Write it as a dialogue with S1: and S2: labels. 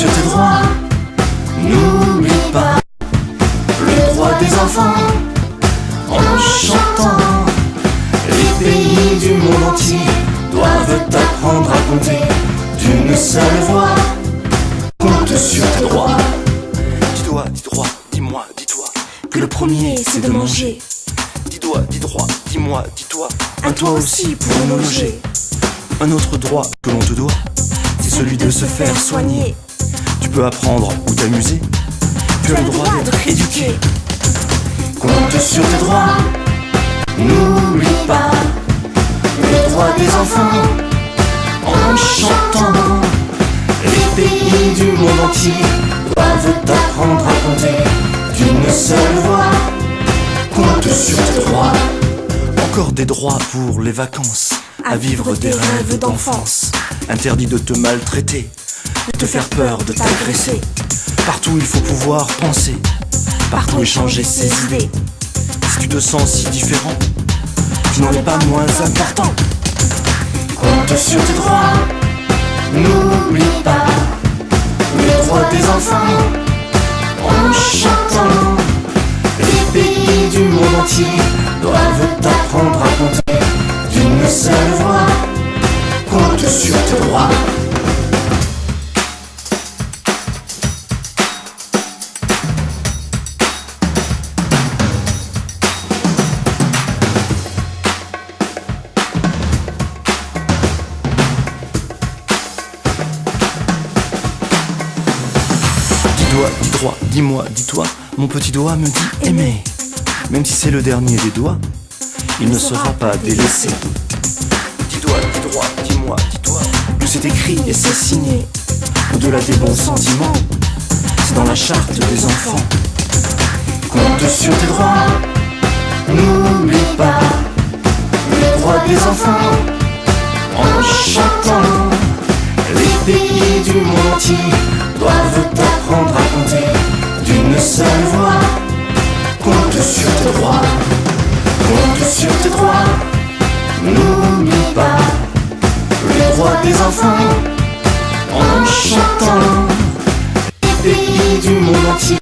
S1: sur tes droits. N'oublie pas le droit des enfants. En chantant, les pays du monde entier doivent apprendre à compter d'une seule voix. Compte sur tes droits.
S2: Dis-toi, dis droit, dis-moi, dis-toi
S1: Que le premier c'est de manger.
S2: Dis-toi, dis droit, dis-moi, dis-toi
S1: Un toit aussi pour nous loger.
S2: Un autre droit que l'on te doit,
S1: C'est celui de se faire soigner.
S2: tu peux apprendre ou t'amuser. Tu as le droit d'être éduqué.
S1: Compte sur tes droits. N'oublie pas le droit des enfants. En chantant, les pays du monde entier doivent apprendre à compter d'une seule voix. Compte sur tes droits.
S2: Encore des droits pour les vacances,
S1: À vivre des rêves d'enfance.
S2: Interdit de te maltraiter,
S1: De te faire peur, de t'agresser.
S2: partout il faut pouvoir penser,
S1: Partout échanger ses idées.
S2: si tu te sens si différent, tu n'en es pas moins important.
S1: Compte sur tes droits. N'oublie pas le droit des enfants. En chantant, les pays du monde entier doivent apprendre à compter d'une seule voix. Compte sur tes droits.
S2: Dis-toi, dis droit, dis-moi, dis-toi, mon petit doigt me dit aimer. Même si c'est le dernier des doigts, il ne sera pas délaissé. Dis-toi, dis droit, dis-moi, dis-toi, que c'est écrit et c'est signé. Au-delà des bons sentiments, c'est dans la charte des enfants.
S1: Compte sur tes droits. N'oublie pas le droit des enfants. En chantant, les pays du monde entier doivent apprendre à compter d'une seule voix. Compte sur tes droits. Compte sur tes droits. N'oublie pas le droit des enfants. En chantant, les pays du monde entier